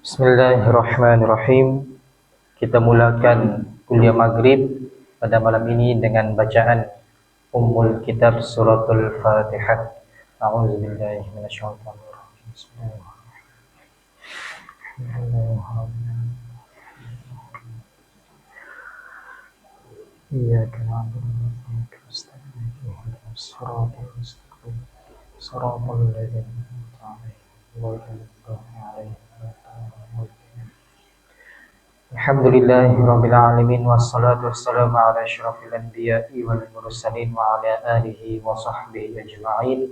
Bismillahirrahmanirrahim. Kita mulakan kuliah maghrib pada malam ini dengan bacaan Ummul Kitab Suratul Fatihah. A'udzubillahi minasyaitonir rajim. Bismillahirrahmanirrahim. Iyyaka na'budu wa iyyaka nasta'in. Ihdinas siratal mustaqim. Siratal ladzina an'amta 'alaihim ghairil maghdubi 'alaihim waladdallin. Alhamdulillahirabbil alamin wassalatu wassalamu ala asyrafil anbiya'i wal mursalin wa ala alihi wa sahbihi ajma'in.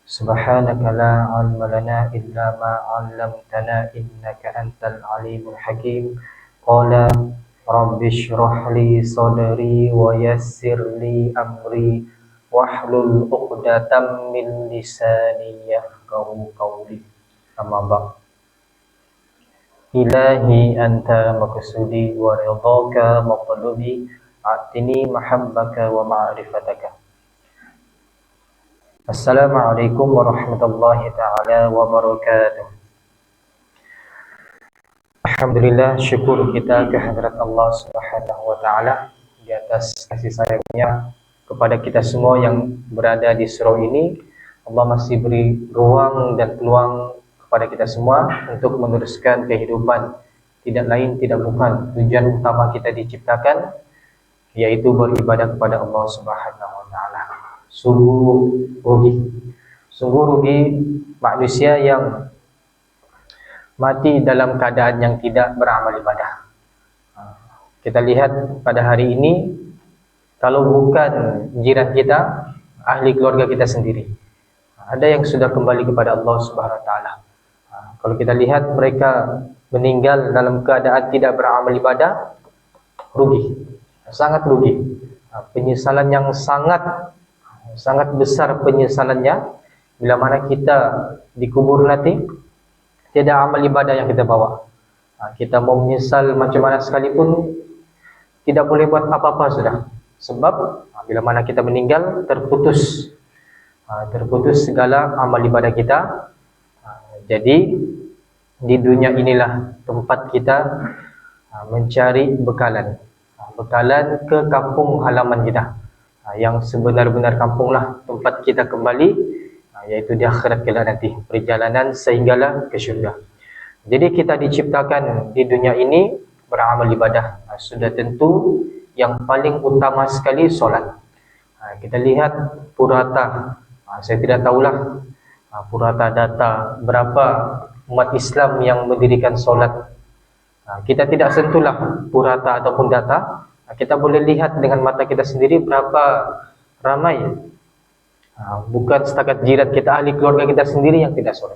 Subhanaka la 'ilma lana illa ma 'allamtana innaka antal alimul hakim. Qala rabbi shrah li sadri wa yassir li amri wahlul 'uqdatam min lisani yafqahu qawli. Amma ba'd. Ilahi anta maqsudi wa ridhaka maqlubi atini mahabbaka wa ma'rifataka. Assalamualaikum warahmatullahi ta'ala wabarakatuh. Alhamdulillah, syukur kita kehadirat Allah Subhanahu wa ta'ala di atas kasih sayangnya kepada kita semua yang berada di surau ini. Allah masih beri ruang dan peluang kepada kita semua untuk meneruskan kehidupan. Tidak lain tidak bukan tujuan utama kita diciptakan, yaitu beribadah kepada Allah Subhanahu wa ta'ala. Sungguh rugi manusia yang mati dalam keadaan yang tidak beramal ibadah. Kita lihat pada hari ini, kalau bukan jiran kita, ahli keluarga kita sendiri, ada yang sudah kembali kepada Allah Subhanahu wa ta'ala. Kalau kita lihat mereka meninggal dalam keadaan tidak beramal ibadah, rugi, sangat rugi. Penyesalan yang sangat besar penyesalannya bila mana kita dikubur nanti, tiada amal ibadah yang kita bawa. Kita mau menyesal macam mana sekalipun, tidak boleh buat apa-apa sudah. Sebab bila mana kita meninggal, terputus segala amal ibadah kita. Jadi di dunia inilah tempat kita mencari bekalan ke kampung halaman kita, yang sebenar-benar kampunglah tempat kita kembali, yaitu di akhirat kelak nanti, perjalanan sehinggalah ke syurga. Jadi kita diciptakan di dunia ini beramal ibadah. Sudah tentu yang paling utama sekali solat. Kita lihat purata, saya tidak tahulah purata data berapa umat Islam yang mendirikan solat. Kita tidak sentuhlah purata ataupun data. Kita boleh lihat dengan mata kita sendiri berapa ramai, bukan setakat jiran kita, ahli keluarga kita sendiri yang tidak solat.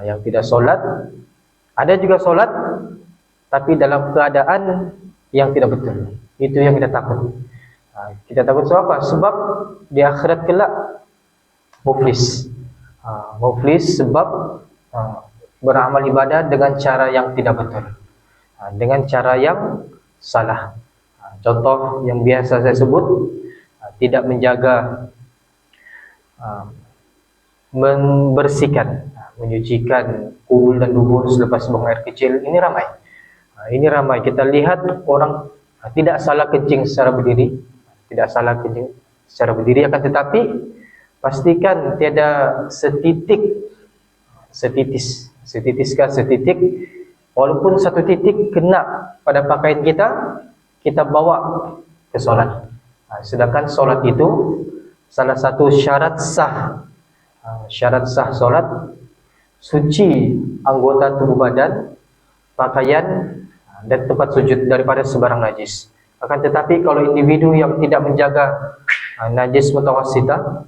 Yang tidak solat, ada juga solat tapi dalam keadaan yang tidak betul. Itu yang kita takut. Kita takut sebab apa? Sebab di akhirat kelak muflis. Muflis sebab beramal ibadah dengan cara yang tidak betul, dengan cara yang salah. Contoh yang biasa saya sebut, tidak menjaga membersihkan, menyucikan kubul dan dubur selepas buang air kecil. Ini ramai kita lihat orang tidak salah kencing secara berdiri, akan tetapi pastikan tiada setitik, walaupun satu titik kena pada pakaian kita bawa ke solat. Sedangkan solat itu salah satu syarat sah solat, suci anggota tubuh badan, pakaian, dan tempat sujud daripada sebarang najis. Akan tetapi kalau individu yang tidak menjaga najis mutawassitah,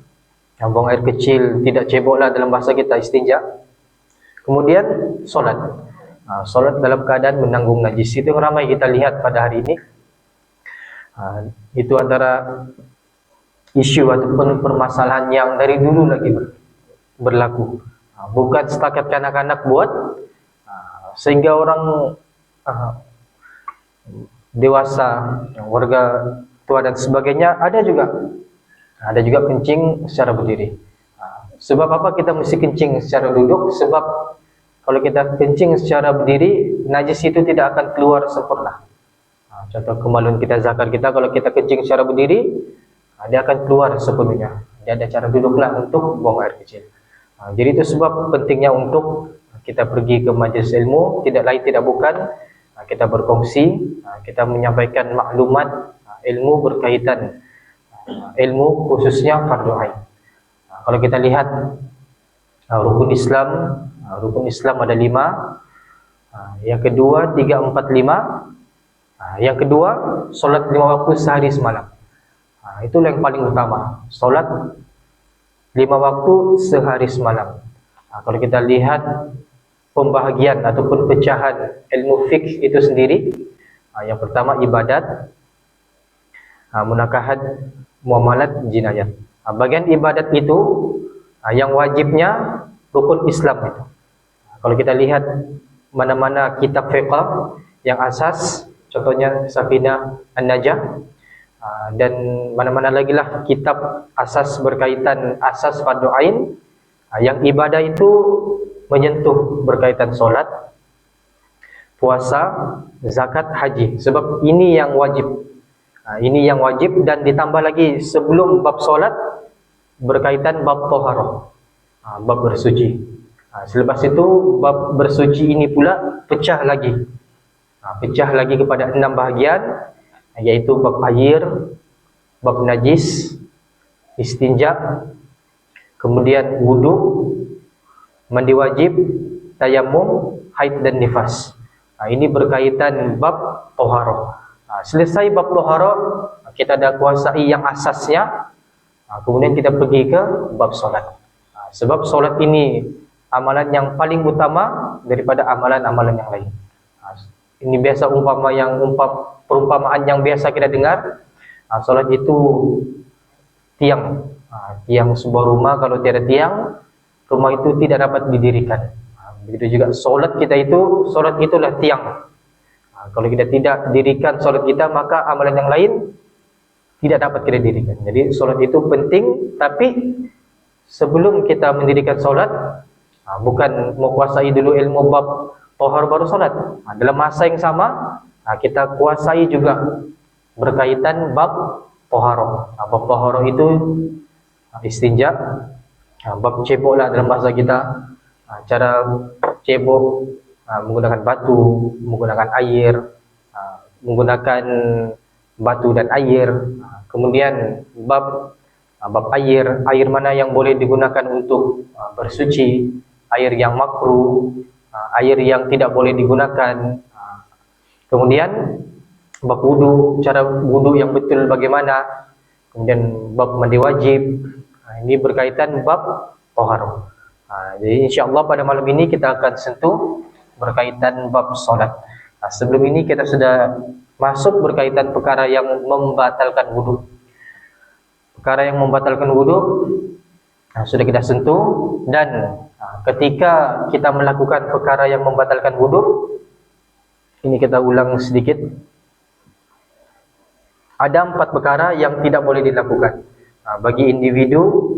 buang air kecil, tidak ceboklah dalam bahasa kita, istinja, kemudian solat, solat dalam keadaan menanggung najis, itu yang ramai kita lihat pada hari ini. Itu antara isu ataupun permasalahan yang dari dulu lagi berlaku, bukan setakat kanak-kanak buat, sehingga orang dewasa, warga tua dan sebagainya ada juga kencing secara berdiri. Sebab apa kita mesti kencing secara duduk? Sebab kalau kita kencing secara berdiri, najis itu tidak akan keluar sempurna. Contoh kemaluan kita, zakar kita, kalau kita kencing secara berdiri, dia akan keluar sepenuhnya. Dia ada cara duduklah untuk buang air kecil. Jadi itu sebab pentingnya untuk kita pergi ke majlis ilmu, tidak lain tidak bukan kita berkongsi, kita menyampaikan maklumat ilmu berkaitan ilmu khususnya fardu ain. Kalau kita lihat rukun Islam ada 5. Yang kedua 3, 4, 5. Yang kedua solat 5 waktu sehari semalam. Itulah yang paling utama, solat 5 waktu sehari semalam. Kalau kita lihat pembahagian ataupun pecahan ilmu fiqh itu sendiri, yang pertama ibadat, munakahat, muamalat, jinayat. Bagian ibadat itu yang wajibnya rukun Islam itu. Kalau kita lihat mana-mana kitab fiqh yang asas, contohnya Safinah An-Najah, dan mana-mana lagi lah kitab asas berkaitan asas fardu ain, yang ibadah itu menyentuh berkaitan solat, puasa, zakat, haji. Sebab ini yang wajib. Ini yang wajib, dan ditambah lagi sebelum bab solat berkaitan bab toharoh, bab bersuci. Selepas itu bab bersuci ini pula pecah lagi kepada 6 bahagian, yaitu bab air, bab najis, istinja, kemudian wudu, mandi wajib, tayamum, haid dan nifas. Ini berkaitan bab toharoh. Selesai bab toharoh, kita dah kuasai yang asasnya, kemudian kita pergi ke bab solat. Sebab solat ini amalan yang paling utama daripada amalan-amalan yang lain. Ini biasa perumpamaan yang biasa kita dengar. Solat itu tiang sebuah rumah, kalau tiada tiang, rumah itu tidak dapat didirikan. Begitu juga solat kita itu, solat itulah tiang. Kalau kita tidak dirikan solat kita, maka amalan yang lain tidak dapat kita dirikan. Jadi solat itu penting, tapi sebelum kita mendirikan solat, bukan menguasai dulu ilmu bab tohar baru solat. Dalam masa yang sama, kita kuasai juga berkaitan bab toharoh. Bab toharoh itu istinja, bab cebok lah dalam bahasa kita. Cara cebok menggunakan batu, menggunakan air, menggunakan batu dan air. Kemudian bab air mana yang boleh digunakan untuk bersuci, air yang makruh, air yang tidak boleh digunakan. Kemudian bab wudu, cara wudu yang betul bagaimana. Kemudian bab mandi wajib. Ini berkaitan bab toharoh. Jadi insyaAllah pada malam ini kita akan sentuh berkaitan bab solat. Sebelum ini kita sudah masuk berkaitan perkara yang membatalkan wudu. Perkara yang membatalkan wudu sudah kita sentuh, dan ketika kita melakukan perkara yang membatalkan wudu, ini kita ulang sedikit. Ada 4 perkara yang tidak boleh dilakukan bagi individu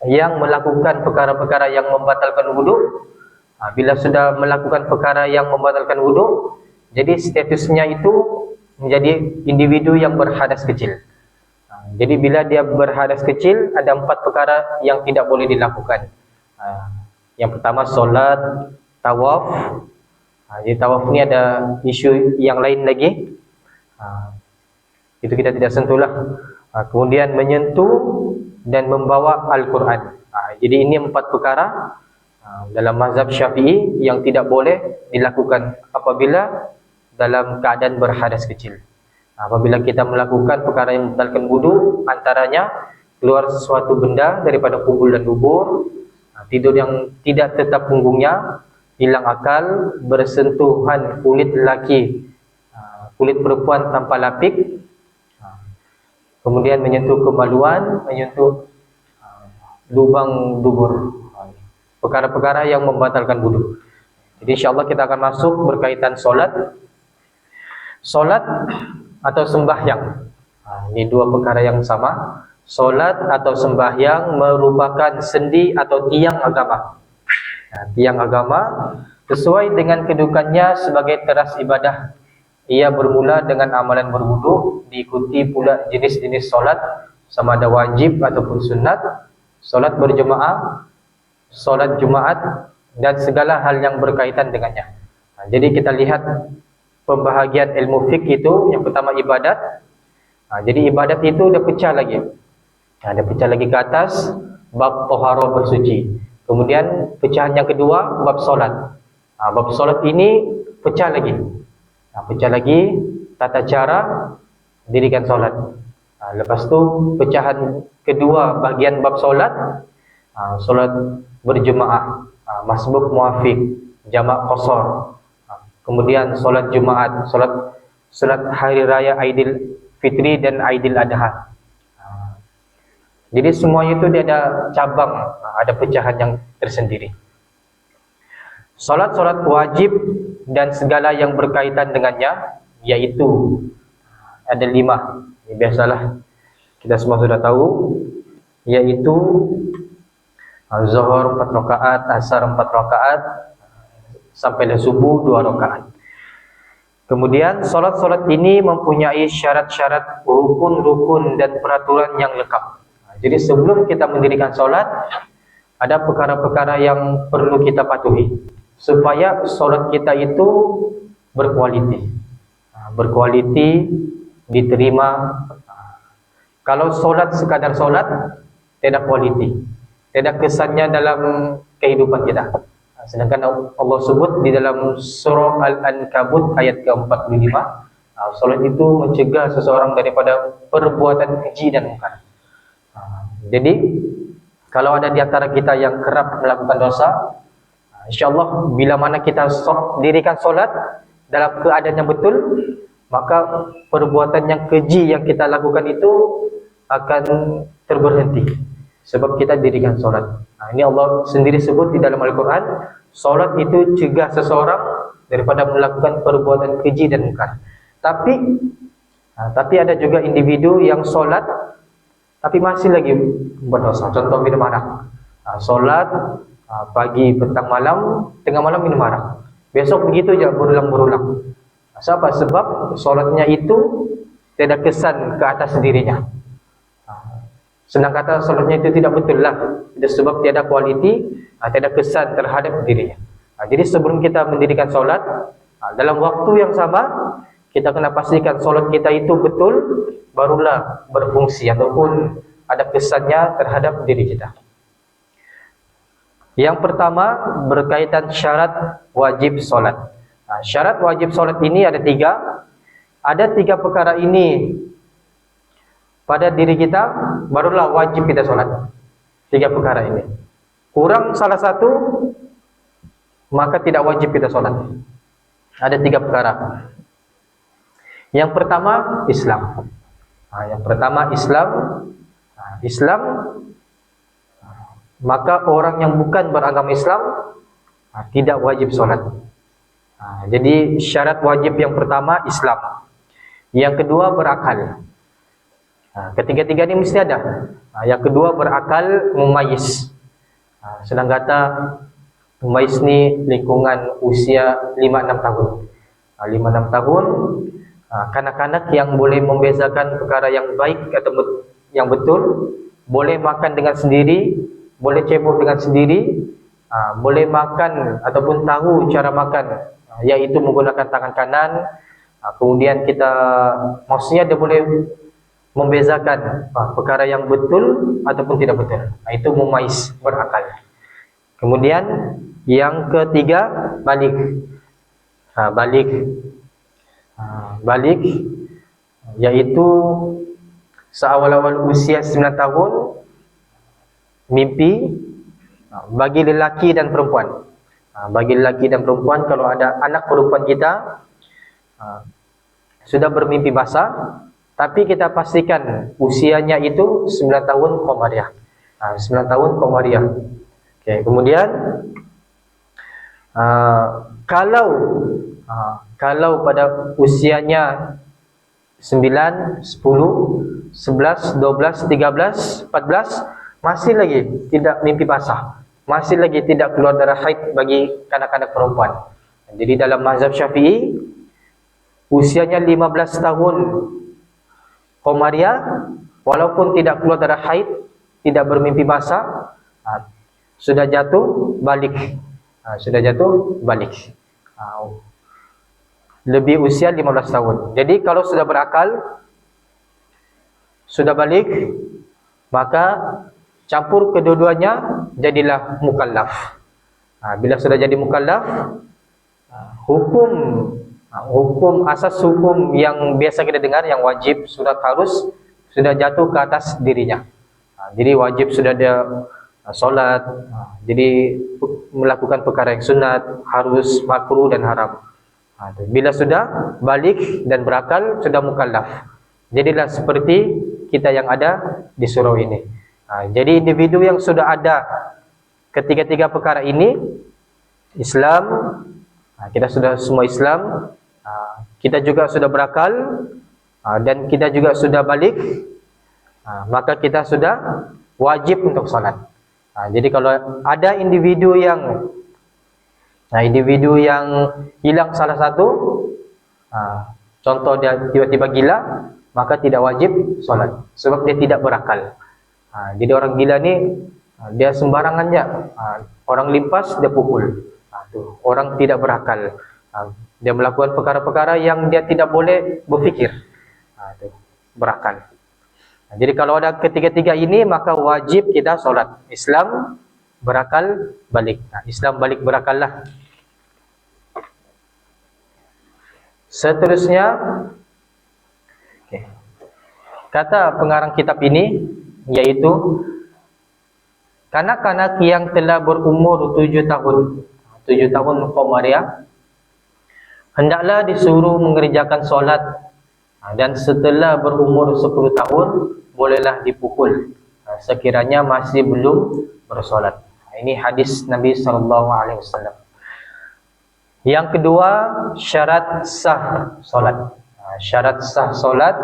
yang melakukan perkara-perkara yang membatalkan wudu. Bila sudah melakukan perkara yang membatalkan wudu, jadi statusnya itu menjadi individu yang berhadas kecil. Jadi bila dia berhadas kecil, ada 4 perkara yang tidak boleh dilakukan. Yang pertama solat, tawaf. Jadi tawaf ni ada isu yang lain lagi. Itu kita tidak sentuhlah. Kemudian menyentuh dan membawa Al-Quran. Jadi ini 4 perkara dalam mazhab Syafi'i yang tidak boleh dilakukan apabila dalam keadaan berhadas kecil. Apabila kita melakukan perkara yang membatalkan wudu, antaranya keluar sesuatu benda daripada kubul dan dubur, tidur yang tidak tetap punggungnya, hilang akal, bersentuhan kulit lelaki, kulit perempuan tanpa lapik, kemudian menyentuh kemaluan, menyentuh lubang dubur. Perkara-perkara yang membatalkan wudu. Jadi insyaAllah kita akan masuk berkaitan solat. Solat atau sembahyang. Ini 2 perkara yang sama. Solat atau sembahyang merupakan sendi atau tiang agama. Tiang agama sesuai dengan kedudukannya sebagai teras ibadah. Ia bermula dengan amalan berwudu, diikuti pula jenis-jenis solat sama ada wajib ataupun sunat, solat berjemaah, solat Jumaat dan segala hal yang berkaitan dengannya. Jadi kita lihat pembahagian ilmu fiqh itu, yang pertama ibadat. Jadi ibadat itu dah pecah lagi. Ada pecah lagi ke atas bab taharah bersuci. Kemudian pecahan yang kedua bab solat. Bab solat ini pecah lagi. Pecah lagi tata cara dirikan solat. Lepas tu pecahan kedua bahagian bab solat, solat berjemaah, masbuk muafiq, jamak qasar. Kemudian solat Jumaat, solat hari raya Aidil Fitri dan Aidil Adha. Jadi semuanya itu dia ada cabang, ada pecahan yang tersendiri. Solat-solat wajib dan segala yang berkaitan dengannya, yaitu ada 5. Biasalah kita semua sudah tahu, yaitu Zuhur 4 rakaat, Asar 4 rakaat, sampai subuh 2 rakaat. Kemudian solat-solat ini mempunyai syarat-syarat, rukun-rukun dan peraturan yang lengkap. Jadi sebelum kita mendirikan solat, ada perkara-perkara yang perlu kita patuhi supaya solat kita itu berkualiti. Berkualiti, diterima. Kalau solat sekadar solat, tidak kualiti, tidak kesannya dalam kehidupan kita. Sedangkan Allah sebut di dalam surah Al-Ankabut ayat ke-45, solat itu mencegah seseorang daripada perbuatan keji dan mungkar. Jadi kalau ada di antara kita yang kerap melakukan dosa, insyaAllah bila mana kita dirikan solat dalam keadaan yang betul, maka perbuatan yang keji yang kita lakukan itu akan terberhenti sebab kita dirikan solat. Ini Allah sendiri sebut di dalam Al-Quran, solat itu cegah seseorang daripada melakukan perbuatan keji dan mungkar. Tapi ada juga individu yang solat tapi masih lagi berdosa. Contoh minum arak. Solat pagi, petang, malam, tengah malam minum arak. Besok begitu je berulang-berulang. Sebab solatnya itu tidak kesan ke atas dirinya. Senang kata solatnya itu tidak betul lah, sebab tiada kualiti, tiada kesan terhadap dirinya. Jadi sebelum kita mendirikan solat, dalam waktu yang sama kita kena pastikan solat kita itu betul, barulah berfungsi ataupun ada kesannya terhadap diri kita. Yang pertama berkaitan syarat wajib solat. Syarat wajib solat ini ada 3. Ada 3 perkara ini pada diri kita, barulah wajib kita solat. 3 perkara ini. Kurang salah satu, maka tidak wajib kita solat. Ada 3 perkara. Yang pertama Islam. Yang pertama Islam. Islam, maka orang yang bukan beragama Islam tidak wajib solat. Jadi syarat wajib yang pertama Islam. Yang kedua berakal. Ketiga-tiga ini mesti ada. Yang kedua berakal, mumayyiz. Sedang kata mumayyiz ni lingkungan usia 5-6 tahun. 5-6 tahun, kanak-kanak yang boleh membezakan perkara yang baik atau yang betul, boleh makan dengan sendiri, boleh cebok dengan sendiri, boleh makan ataupun tahu cara makan, yaitu menggunakan tangan kanan. Kemudian kita, maksudnya dia boleh membezakan perkara yang betul ataupun tidak betul. Itu mumaiz, berakal. Kemudian yang ketiga, balik. Balik yaitu seawal-awal usia 9 tahun mimpi, bagi lelaki dan perempuan. Bagi lelaki dan perempuan, kalau ada anak perempuan kita sudah bermimpi basah, tapi kita pastikan usianya itu 9 tahun Qamariyah. 9 tahun Qamariyah. Okey, kemudian kalau pada usianya 9, 10, 11, 12, 13, 14 masih lagi tidak mimpi basah, masih lagi tidak keluar darah haid bagi kanak-kanak perempuan. Jadi dalam mazhab Syafi'i, usianya 15 tahun Qamariyah, walaupun tidak keluar darah haid, tidak bermimpi basah, sudah jatuh balik. Sudah jatuh balik. Lebih usia 15 tahun. Jadi kalau sudah berakal, sudah balik, maka campur kedua-duanya jadilah mukallaf. Bila sudah jadi mukallaf, hukum asas hukum yang biasa kita dengar, yang wajib, sudah harus, sudah jatuh ke atas dirinya. Jadi wajib sudah dia solat, jadi melakukan perkara yang sunat, harus, makruh dan haram. Bila sudah balik dan berakal, sudah mukallaf, jadilah seperti kita yang ada di surau ini. Jadi individu yang sudah ada ketiga-tiga perkara ini, Islam, kita sudah semua Islam, kita juga sudah berakal, dan kita juga sudah balik, maka kita sudah wajib untuk salat. Jadi kalau ada individu yang hilang salah satu, contoh dia tiba-tiba gila, maka tidak wajib salat sebab dia tidak berakal. Jadi orang gila ni dia sembarangan je, orang limpas dia pukul. Orang tidak berakal, dia melakukan perkara-perkara yang dia tidak boleh berfikir, berakal. Jadi kalau ada ketiga-tiga ini, maka wajib kita solat. Islam, berakal, balik. Islam, balik, berakallah. Seterusnya, kata pengarang kitab ini, yaitu kanak-kanak yang telah berumur 7 tahun, 7 tahun Qamariyah, hendaklah disuruh mengerjakan solat, dan setelah berumur 10 tahun bolehlah dipukul sekiranya masih belum bersolat. Ini hadis Nabi SAW. Yang kedua, syarat sah solat. Syarat sah solat,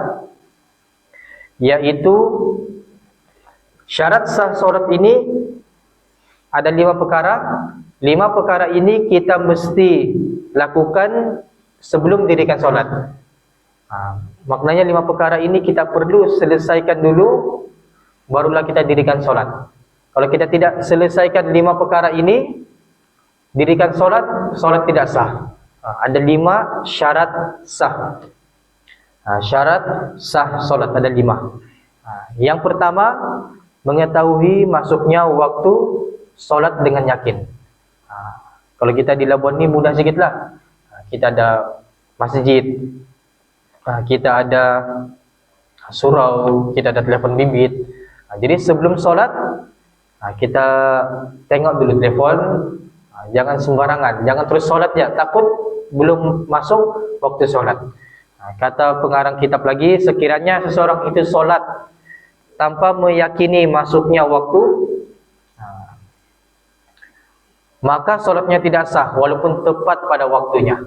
yaitu syarat sah solat ini ada 5 perkara. 5 perkara ini kita mesti lakukan sebelum dirikan solat. Maknanya 5 perkara ini kita perlu selesaikan dulu, barulah kita dirikan solat. Kalau kita tidak selesaikan 5 perkara ini, dirikan solat, solat tidak sah. Ada 5 syarat sah. Syarat sah solat ada 5. Yang pertama, mengetahui masuknya waktu solat dengan yakin. Kalau kita di Labuan ni mudah sikitlah. Kita ada masjid, kita ada surau, kita ada telefon bimbit. Jadi sebelum solat, kita tengok dulu telefon, jangan sembarangan, jangan terus solat ya, takut belum masuk waktu solat. Kata pengarang kitab lagi, sekiranya seseorang itu solat tanpa meyakini masuknya waktu, maka solatnya tidak sah walaupun tepat pada waktunya.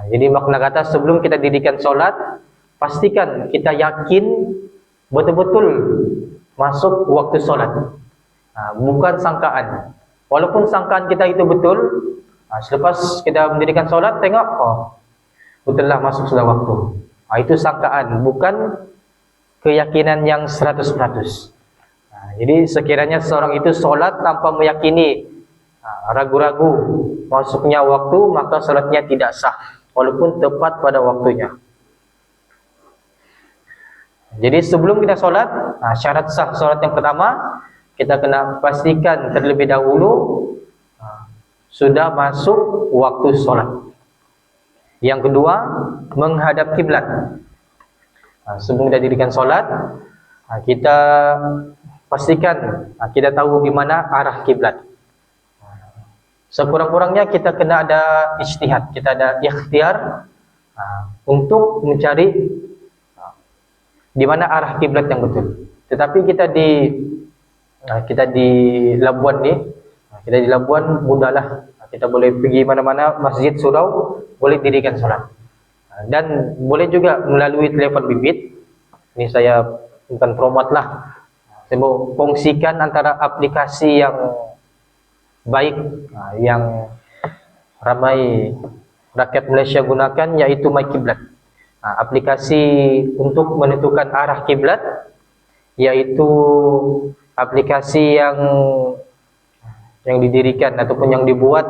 Jadi makna kata, sebelum kita dirikan solat, pastikan kita yakin betul-betul masuk waktu solat, bukan sangkaan. Walaupun sangkaan kita itu betul, selepas kita mendirikan solat, tengok, betullah masuk sudah waktu. Itu sangkaan, bukan keyakinan yang 100%. Jadi sekiranya seorang itu solat tanpa meyakini, ragu-ragu masuknya waktu, maka solatnya tidak sah walaupun tepat pada waktunya. Jadi sebelum kita solat, syarat sah solat yang pertama, kita kena pastikan terlebih dahulu sudah masuk waktu solat. Yang kedua, menghadap kiblat. Sebelum kita dirikan solat, kita pastikan kita tahu di mana arah kiblat. Sekurang-kurangnya kita kena ada ijtihad, kita ada ikhtiar untuk mencari di mana arah kiblat yang betul. Tetapi kita di Labuan ni, mudahlah. Kita boleh pergi mana-mana, masjid, surau, boleh dirikan solat. Dan boleh juga melalui telefon bimbit. Ini saya bukan promote lah. Saya mau kongsikan antara aplikasi yang baik yang ramai rakyat Malaysia gunakan, yaitu MyKiblat. Aplikasi untuk menentukan arah kiblat, yaitu aplikasi yang didirikan ataupun yang dibuat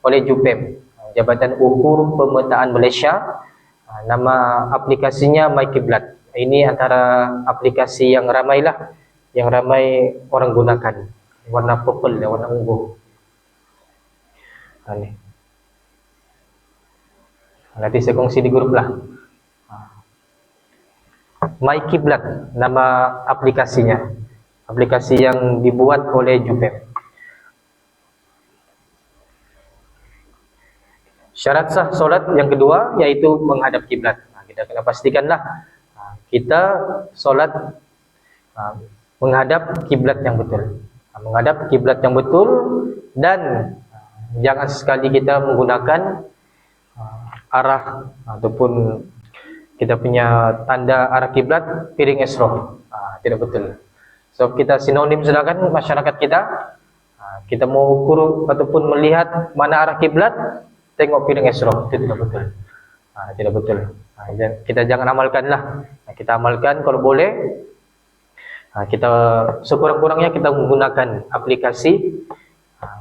oleh JUPEM, Jabatan Ukur Pemetaan Malaysia. Nama aplikasinya MyKiblat. Ini antara aplikasi yang ramai orang gunakan. Warna purple, warna ungu. Nanti saya kongsi di grup lah. MyKiblat nama aplikasinya. Aplikasi yang dibuat oleh JUPEM. Syarat sah solat yang kedua yaitu menghadap kiblat. Kita kena pastikanlah kita solat menghadap kiblat yang betul. Menghadap kiblat yang betul, dan jangan sekali kita menggunakan arah ataupun kita punya tanda arah kiblat piring esroh. Tidak betul. So kita sinonim sedangkan masyarakat kita mau ukur ataupun melihat mana arah kiblat, tengok piring esroh. Itu tidak betul. Tidak betul. Kita jangan amalkanlah. Kita amalkan kalau boleh. Kita sekurang-kurangnya kita menggunakan aplikasi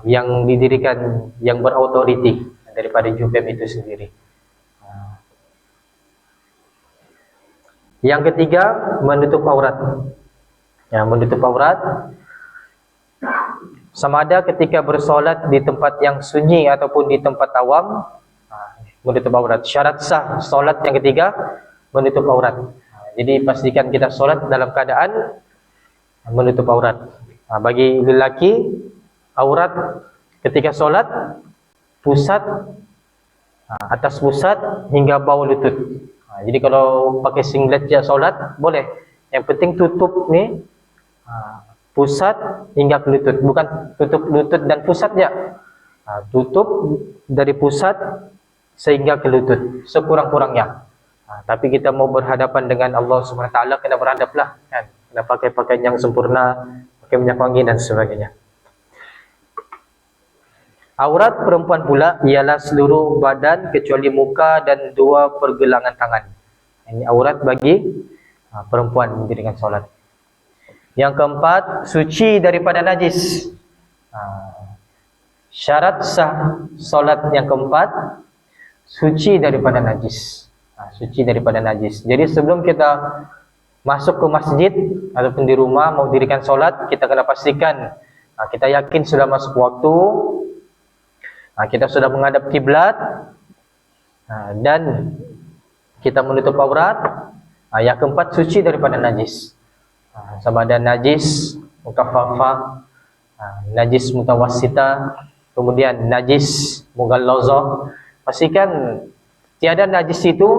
yang didirikan, yang berautoriti daripada JUPEM itu sendiri. Yang ketiga, menutup aurat. Menutup aurat sama ada ketika bersolat di tempat yang sunyi ataupun di tempat awam, menutup aurat. Syarat sah solat yang ketiga, menutup aurat. Jadi pastikan kita solat dalam keadaan menutup aurat. Bagi lelaki, aurat ketika solat pusat, atas pusat hingga bawah lutut. Jadi kalau pakai singlet je solat boleh. Yang penting tutup ni pusat hingga ke lutut, bukan tutup lutut dan pusat je. Tutup dari pusat sehingga ke lutut sekurang-kurangnya. Tapi kita mau berhadapan dengan Allah Subhanahu Wa Taala, kena berhadaplah kan. Kena pakai pakaian yang sempurna, pakai minyak wangi dan sebagainya. Aurat perempuan pula ialah seluruh badan kecuali muka dan dua pergelangan tangan. Ini aurat bagi perempuan mendirikan solat. Yang keempat, suci daripada najis. Syarat sah solat yang keempat, suci daripada najis. Suci daripada najis. Jadi sebelum kita masuk ke masjid ataupun di rumah mau dirikan solat, kita kena pastikan kita yakin sudah masuk waktu, kita sudah menghadap kiblat, dan kita menutup aurat. Yang keempat, suci daripada najis. Sama ada najis mukaffafah, najis mutawassita, kemudian najis mughallazah. Pastikan tiada najis itu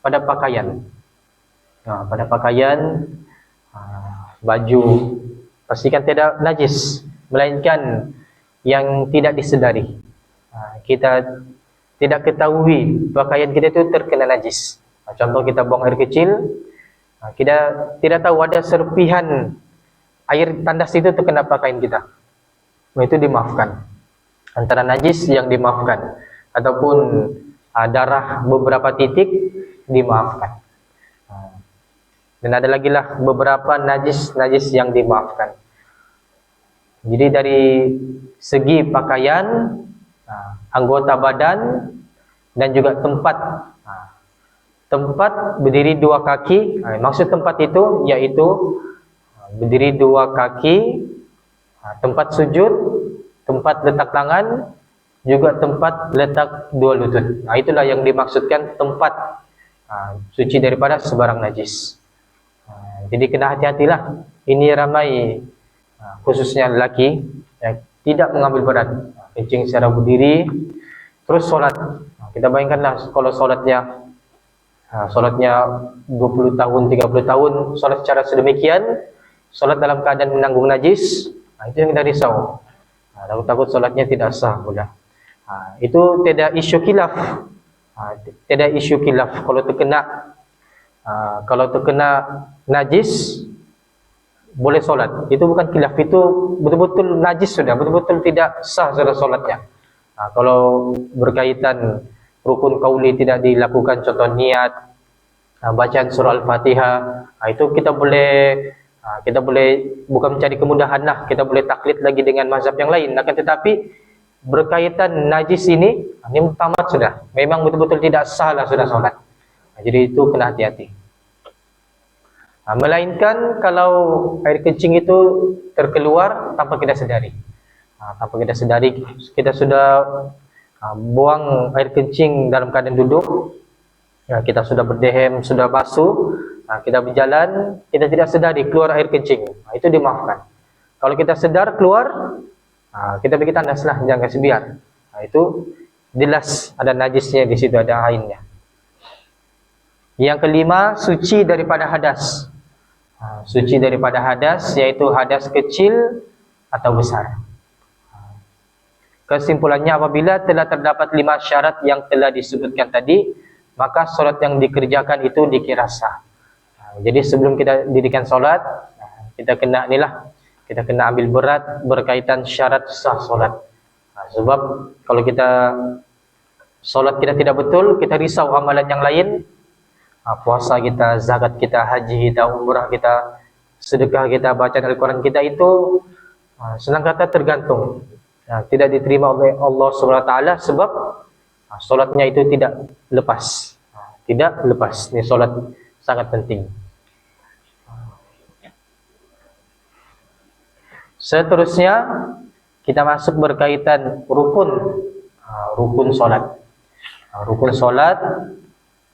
pada pakaian. Pada pakaian, baju, pastikan tidak najis, melainkan yang tidak disedari. Kita tidak ketahui pakaian kita itu terkena najis. Contoh kita buang air kecil, kita tidak tahu ada serpihan air tandas itu terkena pakaian kita. Itu dimaafkan. Antara najis yang dimaafkan ataupun darah beberapa titik dimaafkan. Dan ada lagi lah beberapa najis yang dimaafkan. Jadi dari segi pakaian, anggota badan dan juga tempat tempat berdiri dua kaki. Maksud tempat itu yaitu berdiri dua kaki, tempat sujud, tempat letak tangan, juga tempat letak dua lutut. Itulah yang dimaksudkan tempat suci daripada sebarang najis. Jadi kena hati-hatilah. Ini ramai khususnya lelaki yang tidak mengambil berat, kencing secara berdiri, terus solat. Kita bayangkanlah kalau solatnya 20 tahun, 30 tahun, solat secara sedemikian, solat dalam keadaan menanggung najis, itu yang kita risau. Takut-takut solatnya tidak sah pula. Itu tidak isu khilaf. Tidak isu khilaf kalau terkena najis boleh solat. Itu bukan khilaf, itu betul-betul najis sudah, betul-betul tidak sah sudah solatnya. Kalau berkaitan rukun qauli tidak dilakukan, contoh niat, bacaan surah Al-Fatihah, itu kita boleh bukan mencari kemudahan lah, kita boleh taklid lagi dengan mazhab yang lain. Akan tetapi berkaitan najis ini tamat sudah, memang betul-betul tidak sah lah sudah solat. Jadi itu kena hati-hati. Melainkan kalau air kencing itu terkeluar tanpa kita sedari. Tanpa kita sedari, kita sudah buang air kencing dalam keadaan duduk, kita sudah berdehem, sudah basuh, kita berjalan, kita tidak sedari keluar air kencing, itu dimaafkan. Kalau kita sedar keluar, kita bagi tandas lah, jangan kasih biar. Itu jelas ada najisnya di situ, ada ainnya. Yang kelima, suci daripada hadas. Suci daripada hadas, yaitu hadas kecil atau besar. Kesimpulannya, apabila telah terdapat 5 syarat yang telah disebutkan tadi, maka solat yang dikerjakan itu dikira sah. Jadi sebelum kita dirikan solat, kita kena ambil berat berkaitan syarat sah solat. Sebab kalau kita solat kita tidak betul, kita risau amalan yang lain, puasa kita, zakat kita, haji kita, umrah kita, sedekah kita, bacaan Al-Quran kita itu senang kata tergantung, tidak diterima oleh Allah SWT, sebab solatnya itu tidak lepas. Tidak lepas. Ini solat sangat penting. Seterusnya kita masuk berkaitan rukun solat. Rukun solat,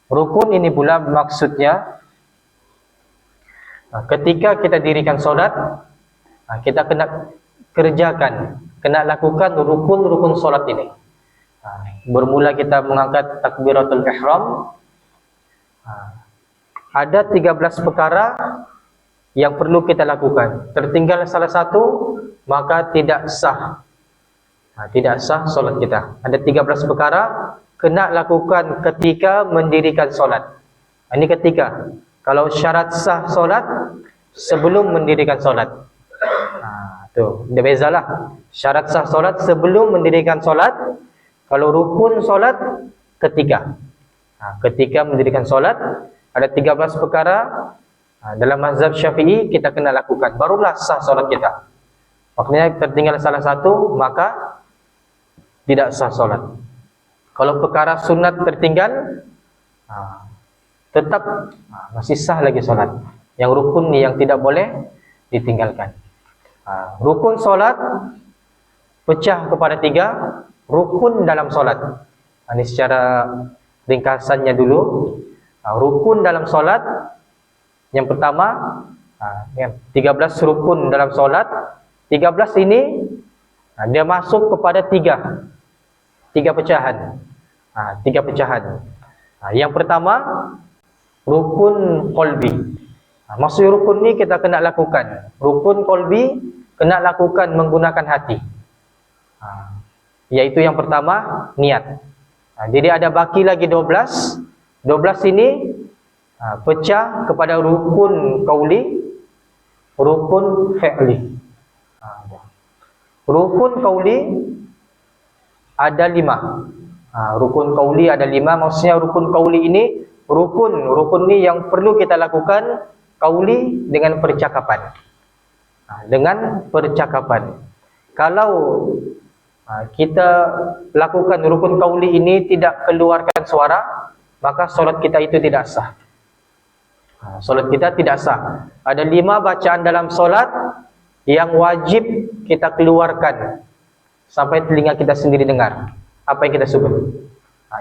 rukun ini pula maksudnya ketika kita dirikan solat, kita kena kerjakan, kena lakukan rukun-rukun solat ini. Bermula kita mengangkat takbiratul ihram. Ada 13 perkara yang perlu kita lakukan. Tertinggal salah satu, maka tidak sah. Tidak sah solat kita. Ada 13 perkara kena lakukan ketika mendirikan solat. Ini ketika. Kalau syarat sah solat sebelum mendirikan solat. Tuh, dia bezalah. Syarat sah solat sebelum mendirikan solat. Kalau rukun solat ketika. Ketika mendirikan solat ada 13 perkara. Dalam mazhab Syafi'i kita kena lakukan, barulah sah solat kita. Maknanya tertinggal salah satu, maka tidak sah solat. Kalau perkara sunat tertinggal, tetap masih sah lagi solat. Yang rukun ni yang tidak boleh ditinggalkan. Rukun solat pecah kepada 3 rukun dalam solat. Ini secara ringkasannya dulu. Rukun dalam solat, yang pertama, 13 rukun dalam solat. 13 ini dia masuk kepada 3 pecahan. 3 pecahan. Yang pertama, rukun qalbi. Maksud rukun ni kita kena lakukan. Rukun qalbi kena lakukan menggunakan hati. Yaitu yang pertama, niat. Jadi ada baki lagi 12. 12 ini pecah kepada rukun qauli, rukun fi'li. Rukun qauli ada 5. Rukun qauli ada 5. Maksudnya rukun qauli ini rukun ni yang perlu kita lakukan qauli dengan percakapan. Dengan percakapan. Kalau kita lakukan rukun qauli ini tidak keluarkan suara, maka solat kita itu tidak sah. Solat kita tidak sah. Ada 5 bacaan dalam solat yang wajib kita keluarkan sampai telinga kita sendiri dengar apa yang kita sebut.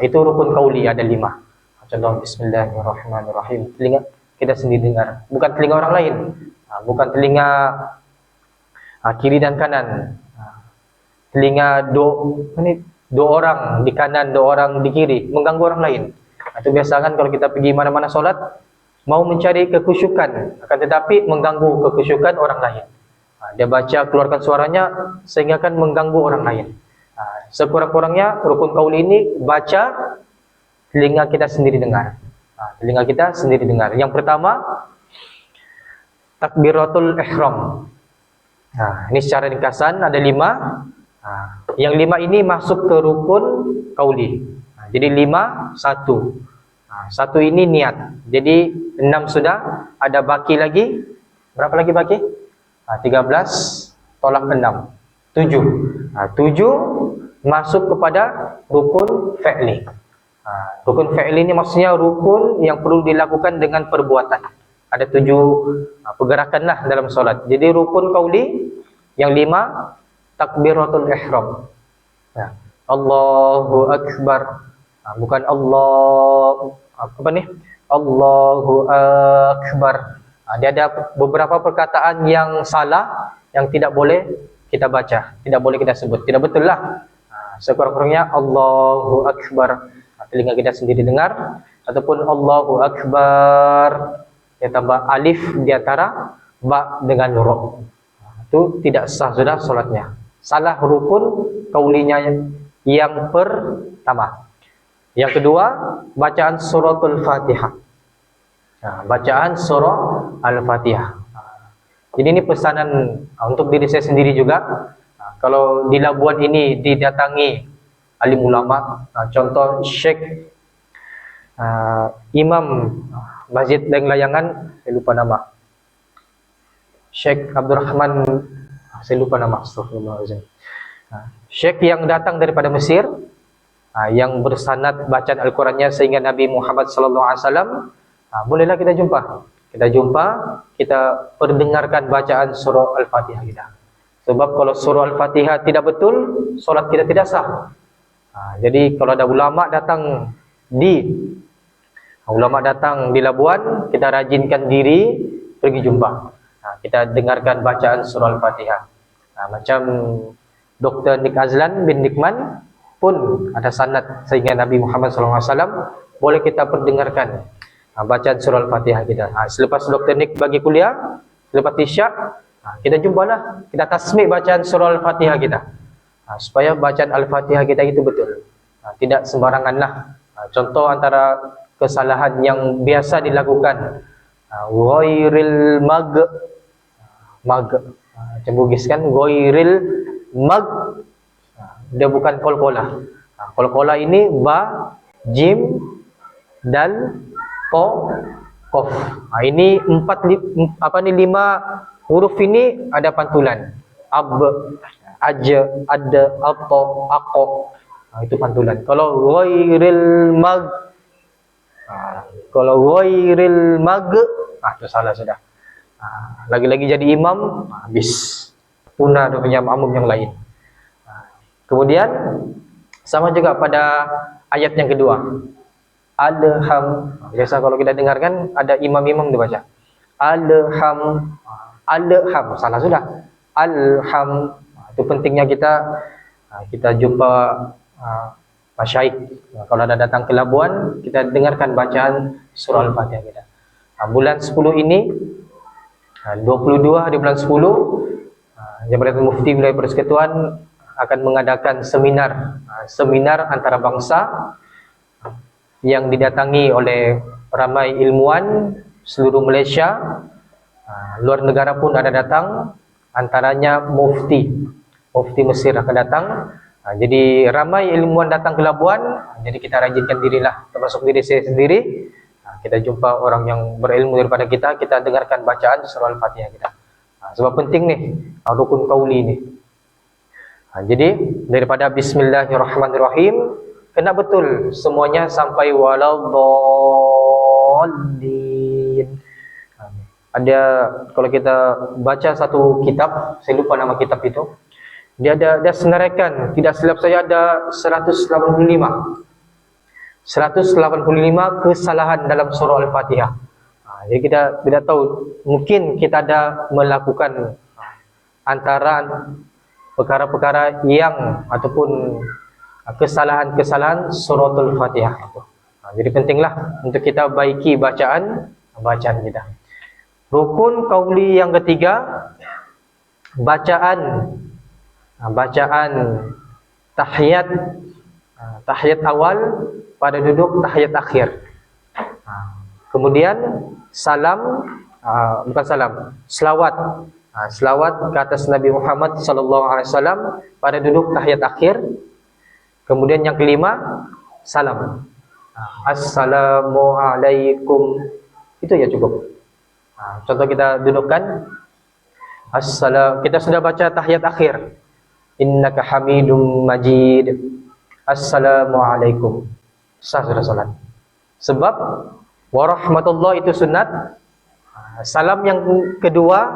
Itu rukun qauli, ada 5. Contoh bismillahirrahmanirrahim, telinga kita sendiri dengar, bukan telinga orang lain, bukan telinga kiri dan kanan. Telinga dua orang di kanan, 2 orang di kiri, mengganggu orang lain. Itu biasa kan kalau kita pergi mana-mana solat, mau mencari kekhusyukan, akan tetapi mengganggu kekhusyukan orang lain. Dia baca keluarkan suaranya sehingga akan mengganggu orang lain. Sekurang-kurangnya rukun qauli ini baca telinga kita sendiri dengar. Telinga kita sendiri dengar. Yang pertama, takbiratul ihram. Ini secara ringkasan ada 5. Yang 5 ini masuk ke rukun qauli. Jadi 5, 1. 1 ini niat. Jadi 6 sudah, ada baki lagi. Berapa lagi baki? 13 tolak 6. 7. 7 masuk kepada rukun fi'li. Rukun fi'li ini maksudnya rukun yang perlu dilakukan dengan perbuatan. Ada 7 pergerakan lah dalam solat. Jadi rukun qauli yang 5, takbiratul ihram. Allahu Akbar. Bukan Allah Allahu Akbar. Dia ada beberapa perkataan yang salah, yang tidak boleh kita baca, tidak boleh kita sebut. Tidak betul lah. Sekurang-kurangnya Allahu Akbar, telinga kita sendiri dengar, ataupun Allahu Akbar, dia tambah alif di antara ba dengan ro. Itu tidak sah sudah solatnya. Salah rukun qaulinya yang pertama. Yang kedua, bacaan suratul Fatihah. Bacaan surah Al-Fatihah. Jadi ini pesanan untuk diri saya sendiri juga. Kalau di Labuan ini didatangi alim ulama, contoh Syekh Imam Masjid Deng Layangan, saya lupa nama. Syekh Abdurrahman, saya lupa nama, astagfirullahaladzim. Syekh yang datang daripada Mesir, yang bersanad bacaan Al-Qurannya sehingga Nabi Muhammad SAW, bolehlah kita jumpa. Kita perdengarkan bacaan surah Al-Fatihah kita. Sebab kalau surah Al-Fatihah tidak betul, solat kita tidak sah. Jadi kalau ada ulama datang di Labuan, kita rajinkan diri pergi jumpa. Kita dengarkan bacaan surah Al-Fatihah. Macam Dr. Nik Azlan bin Nikman pun ada sanad sehingga Nabi Muhammad SAW, boleh kita perdengarkan bacaan surah Al-Fatihah kita. Selepas Dr. Nik bagi kuliah, selepas isyak, kita jumpalah, kita tasmih bacaan surah Al-Fatihah kita. Supaya bacaan Al-Fatihah kita itu betul. Tidak sembaranganlah. Contoh antara kesalahan yang biasa dilakukan, ghairil mag, cembugis kan, ghairil mag, dia bukan kolkola. Kolkola ini ba, jim, dal, po, kof. Ini 5 huruf ini ada pantulan. Ab, aj, ad, ato, ako. Itu pantulan. Kalau ghairil mag, itu salah sudah. Lagi-lagi jadi imam, habis. Punah dia punya makmum yang lain. Kemudian sama juga pada ayat yang kedua. Alham. Biasa kalau kita dengarkan ada imam-imam dibaca. Alham. Salah sudah. Alham. Itu pentingnya kita jumpa masyaikh. Kalau ada datang ke Labuan, kita dengarkan bacaan surah Al-Fatihah kita. Bulan 10 ini 22 di bulan 10, Jabatan Mufti Wilayah Persekutuan akan mengadakan seminar antara bangsa yang didatangi oleh ramai ilmuwan seluruh Malaysia. Luar negara pun ada datang, antaranya Mufti Mesir akan datang. Jadi ramai ilmuwan datang ke Labuan. Jadi kita rajinkan dirilah, termasuk diri saya sendiri. Kita jumpa orang yang berilmu daripada kita dengarkan bacaan surah Al-Fatihah kita. Sebab penting nih rukun qauli ini. Jadi daripada bismillahirrahmanirrahim kena betul semuanya sampai waladdallin. Ada, kalau kita baca satu kitab, saya lupa nama kitab itu, dia ada senaraikan, tidak silap saya ada 185 kesalahan dalam surah Al-Fatihah. Jadi kita tidak tahu, mungkin kita ada melakukan antara perkara-perkara yang ataupun kesalahan-kesalahan suratul Fatihah itu. Jadi pentinglah untuk kita baiki bacaan kita. Rukun qauli yang ketiga, bacaan tahiyat awal pada duduk tahiyat akhir. Kemudian salam, selawat ke atas Nabi Muhammad sallallahu alaihi wasallam pada duduk tahiyat akhir. Kemudian yang kelima, salam. Assalamualaikum. Itu ya cukup. Contoh kita dudukkan, kita sudah baca tahiyat akhir, innaka hamidum majid, assalamualaikum, sah sudah salat. Sebab warahmatullah itu sunat. Salam yang kedua,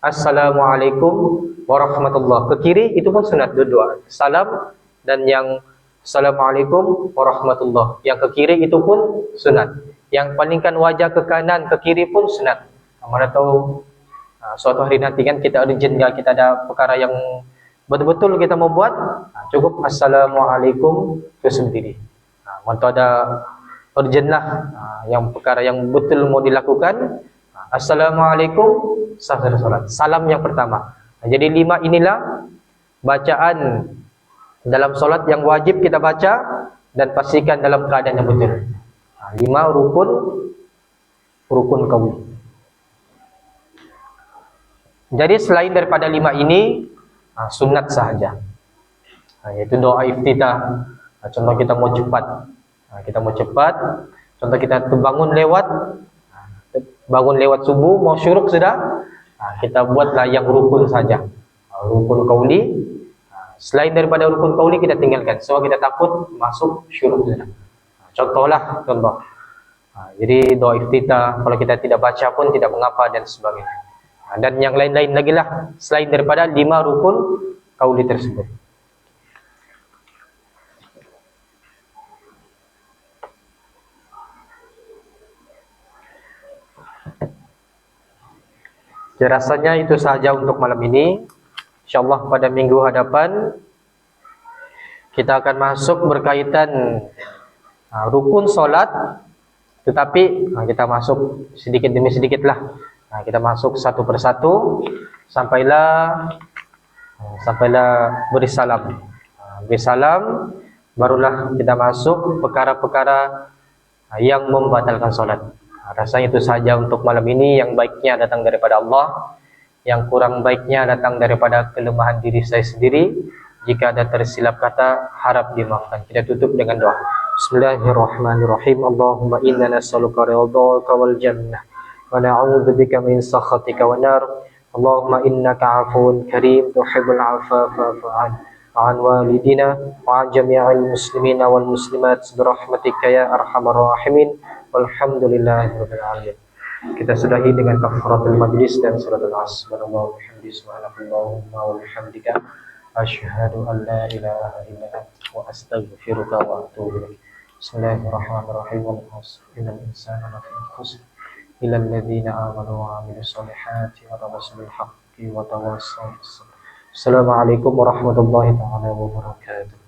assalamualaikum warahmatullah, ke kiri itu pun sunat dua-dua. Salam dan yang assalamualaikum warahmatullah, yang ke kiri itu pun sunat. Yang palingkan wajah ke kanan ke kiri pun sunat. Mana tahu suatu hari nanti kan kita urgent, kita ada perkara yang betul-betul kita mau buat, cukup assalamualaikum itu sendiri. Mana tahu ada urgent lah, yang perkara yang betul mau dilakukan, assalamualaikum, sah salat. Salam yang pertama. Jadi 5 inilah bacaan dalam solat yang wajib kita baca dan pastikan dalam keadaan yang betul. 5 rukun qauli. Jadi selain daripada 5 ini, sunat sahaja. Yaitu doa iftitah. Contoh kita mau cepat, contoh kita bangun lewat subuh, mau syuruk sudah, kita buatlah yang rukun saja, rukun qauli. Selain daripada rukun qauli kita tinggalkan, sebab kita takut masuk syuruk sudah. Contoh. Jadi doa iftitah, kalau kita tidak baca pun tidak mengapa dan sebagainya. Dan yang lain-lain lagi lah selain daripada 5 rukun qauli tersebut. Jadi rasanya itu sahaja untuk malam ini. InsyaAllah pada minggu hadapan kita akan masuk berkaitan rukun solat, tetapi kita masuk sedikit demi sedikit lah. Kita masuk satu persatu sampailah beri salam. Barulah kita masuk perkara-perkara yang membatalkan solat. Rasanya itu saja untuk malam ini. Yang baiknya datang daripada Allah, yang kurang baiknya datang daripada kelemahan diri saya sendiri. Jika ada tersilap kata, harap dimaafkan. Kita tutup dengan doa. Bismillahirrahmanirrahim. Allahumma inna nas'aluka ridhaka wal jannah wa na'udzubika min sakhatika wan nar. Allahumma innaka 'afuwun karim tuhibbul 'afwa fa'fu 'an walidina wa 'an jami'il muslimina wal muslimat birahmatika ya arhamar rahimin. Walhamdulillahirabbil alamin. Kita sudahi dengan kafaratul majlis dan suratul asr. Subhanallah walhamdulillah subhanallahumma wa bihamdika asyhadu an la ilaha illa anta wa astaghfiruka wa atubu ilaik. Bismillahirrahmanirrahim. Wal 'asr innal insana lafi khusr illa alladziina aamanu wa 'amilus shalihati wa tawassaw bil haqqi wa tawassaw bis sabr. Assalamualaikum warahmatullahi taala wabarakatuh.